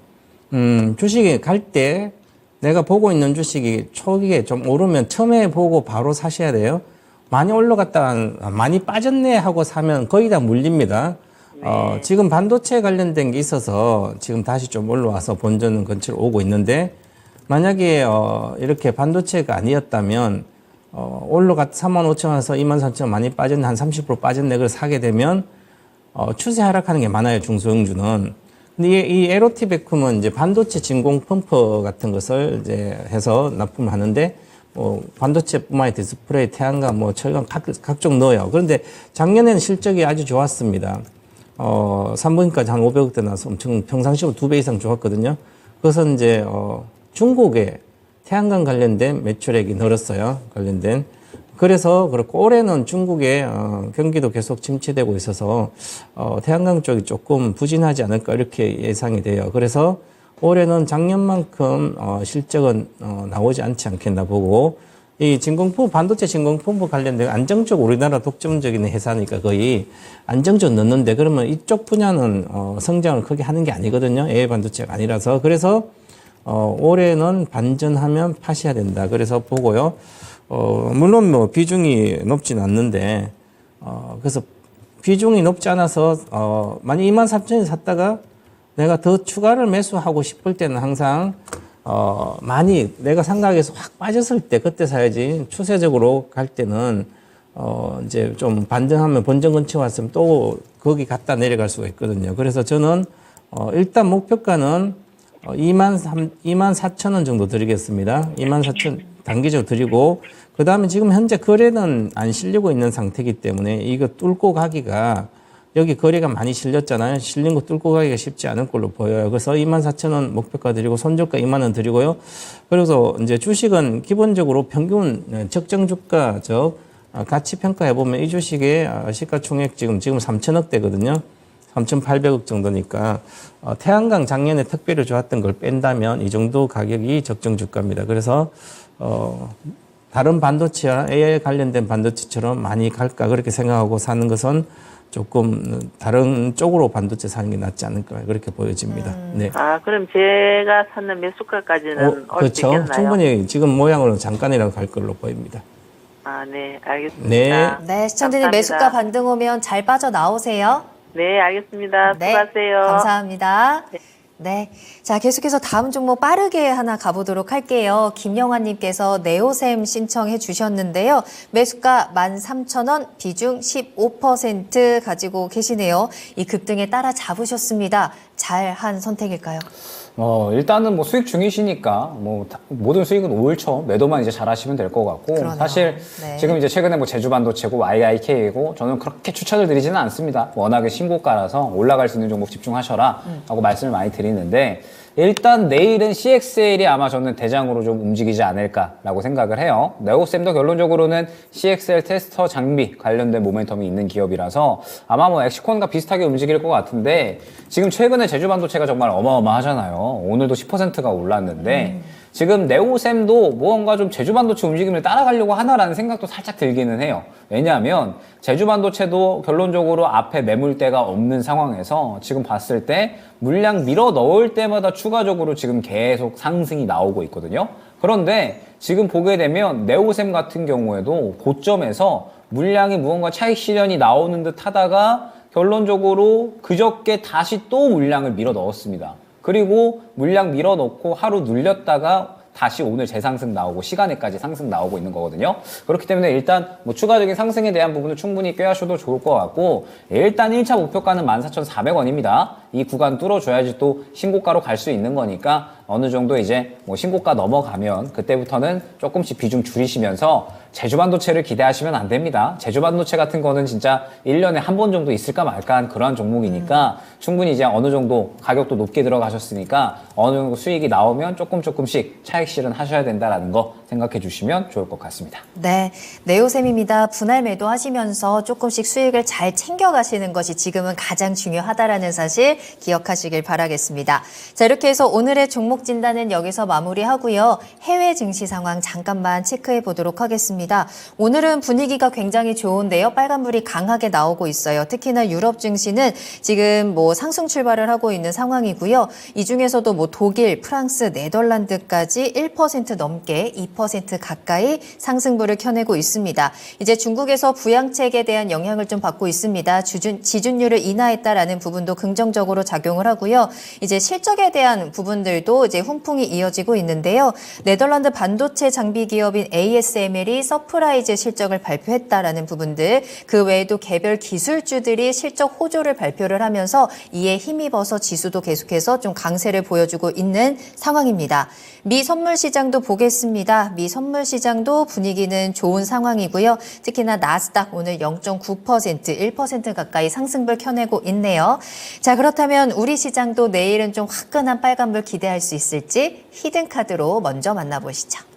주식이 갈 때 내가 보고 있는 주식이 초기에 좀 오르면 처음에 보고 바로 사셔야 돼요. 많이 올라갔다가 많이 빠졌네 하고 사면 거의 다 물립니다. 지금 반도체 관련된 게 있어서 지금 다시 좀 올라와서 본전 근처로 오고 있는데 만약에 이렇게 반도체가 아니었다면 올라갔 35,000원에서 23,000원 많이 빠졌네 한 30% 빠졌네 그걸 사게 되면 추세 하락하는 게 많아요 중소형주는. 근데 이 에로티베쿰은 이제 반도체 진공 펌프 같은 것을 이제 해서 납품을 하는데 반도체뿐만 아니라 디스플레이, 태양광, 철강 각종 넣어요. 그런데 작년에는 실적이 아주 좋았습니다. 3분기까지 한 500억대 나서 엄청 평상시로 2배 이상 좋았거든요. 그것은 이제, 중국에 태양광 관련된 매출액이 늘었어요. 관련된. 그래서 그렇고 올해는 중국의 경기도 계속 침체되고 있어서 태양광 쪽이 조금 부진하지 않을까 이렇게 예상이 돼요. 그래서 올해는 작년만큼 실적은 나오지 않지 않겠나 보고 이 진공펌프 반도체 진공펌프 관련된 안정적 우리나라 독점적인 회사니까 거의 안정적 넣는데 그러면 이쪽 분야는 성장을 크게 하는 게 아니거든요. AI 반도체가 아니라서 그래서 올해는 반전하면 파셔야 된다. 그래서 보고요. 물론 비중이 높진 않는데 그래서 비중이 높지 않아서 만약 23,000원 샀다가 내가 더 추가를 매수하고 싶을 때는 항상 많이 내가 생각해서 확 빠졌을 때 그때 사야지 추세적으로 갈 때는 이제 좀 반등하면 본전 근처 왔으면 또 거기 갔다 내려갈 수가 있거든요. 그래서 저는 일단 목표가는 24,000원 정도 드리겠습니다. 24,000 단기적으로 드리고 그 다음에 지금 현재 거래는 안 실리고 있는 상태이기 때문에 이거 뚫고 가기가 여기 거래가 많이 실렸잖아요. 실린 거 뚫고 가기가 쉽지 않을 걸로 보여요. 그래서 24,000원 목표가 드리고 손절가 2만 원 드리고요. 그래서 이제 주식은 기본적으로 평균 적정 주가적 가치 평가해 보면 이 주식의 시가총액 지금 3,000억대거든요. 3,800억 정도니까 태양광 작년에 특별히 좋았던 걸 뺀다면 이 정도 가격이 적정 주가입니다. 그래서 다른 반도체와 AI 관련된 반도체처럼 많이 갈까 그렇게 생각하고 사는 것은 조금 다른 쪽으로 반도체 사는 게 낫지 않을까 그렇게 보여집니다. 네. 아, 그럼 제가 찾는 매수가까지는 올 수 그렇죠. 있겠나요? 충분히 지금 모양으로 잠깐이라도 갈 걸로 보입니다. 아, 네, 알겠습니다. 네. 네, 시청자님 감사합니다. 매수가 반등 오면 잘 빠져나오세요. 네, 알겠습니다. 네, 수고하세요. 감사합니다. 네. 자, 계속해서 다음 종목 빠르게 하나 가보도록 할게요. 김영환님께서 네오셈 신청해 주셨는데요. 매수가 13,000원, 비중 15% 가지고 계시네요. 이 급등에 따라 잡으셨습니다. 잘한 선택일까요? 일단은 수익 중이시니까 모든 수익은 5일 초 매도만 이제 잘 하시면 될 것 같고 그러네요. 사실 네. 지금 이제 최근에 제주반도체고 IIK고 저는 그렇게 추천을 드리지는 않습니다. 워낙에 신고가라서 올라갈 수 있는 종목 집중하셔라 하고 말씀을 많이 드리는데 일단 내일은 CXL이 아마 저는 대장으로 좀 움직이지 않을까라고 생각을 해요. 네오셈도 결론적으로는 CXL 테스터 장비 관련된 모멘텀이 있는 기업이라서 아마 엑시콘과 비슷하게 움직일 것 같은데 지금 최근에 제주반도체가 정말 어마어마하잖아요. 오늘도 10%가 올랐는데 지금 네오셈도 무언가 좀 제주반도체 움직임을 따라가려고 하나라는 생각도 살짝 들기는 해요. 왜냐하면 제주반도체도 결론적으로 앞에 매물대가 없는 상황에서 지금 봤을 때 물량 밀어 넣을 때마다 추가적으로 지금 계속 상승이 나오고 있거든요. 그런데 지금 보게 되면 네오셈 같은 경우에도 고점에서 물량이 무언가 차익 실현이 나오는 듯 하다가 결론적으로 그저께 다시 또 물량을 밀어 넣었습니다. 그리고 물량 밀어넣고 하루 눌렸다가 다시 오늘 재상승 나오고 시간에까지 상승 나오고 있는 거거든요. 그렇기 때문에 일단 추가적인 상승에 대한 부분을 충분히 꾀하셔도 좋을 것 같고 일단 1차 목표가는 14,400원입니다. 이 구간 뚫어줘야지 또 신고가로 갈 수 있는 거니까 어느 정도 이제 뭐 신고가 넘어가면 그때부터는 조금씩 비중 줄이시면서 제주반도체를 기대하시면 안 됩니다. 제주반도체 같은 거는 진짜 1년에 한 번 정도 있을까 말까 한 그런 종목이니까 충분히 이제 어느 정도 가격도 높게 들어가셨으니까 어느 정도 수익이 나오면 조금씩 차익 실현하셔야 된다라는 거 생각해 주시면 좋을 것 같습니다. 네, 네오셈입니다. 분할 매도하시면서 조금씩 수익을 잘 챙겨가시는 것이 지금은 가장 중요하다라는 사실 기억하시길 바라겠습니다. 자, 이렇게 해서 오늘의 종목 진단은 여기서 마무리하고요. 해외 증시 상황 잠깐만 체크해 보도록 하겠습니다. 오늘은 분위기가 굉장히 좋은데요. 빨간불이 강하게 나오고 있어요. 특히나 유럽 증시는 지금 뭐 상승 출발을 하고 있는 상황이고요. 이 중에서도 뭐 독일, 프랑스, 네덜란드까지 1% 넘게 2% 가까이 상승부를 켜내고 있습니다. 이제 중국에서 부양책에 대한 영향을 좀 받고 있습니다. 지준율을 인하했다라는 부분도 긍정적으로 작용을 하고요. 이제 실적에 대한 부분들도 이제 훈풍이 이어지고 있는데요. 네덜란드 반도체 장비 기업인 ASML이 서프라이즈 실적을 발표했다라는 부분들, 그 외에도 개별 기술주들이 실적 호조를 발표를 하면서 이에 힘입어서 지수도 계속해서 좀 강세를 보여주고 있는 상황입니다. 미 선물 시장도 보겠습니다. 미 선물 시장도 분위기는 좋은 상황이고요. 특히나 나스닥 오늘 0.9%, 1% 가까이 상승불 켜내고 있네요. 자, 그렇다면 우리 시장도 내일은 좀 화끈한 빨간불 기대할 수 있을지 히든카드로 먼저 만나보시죠.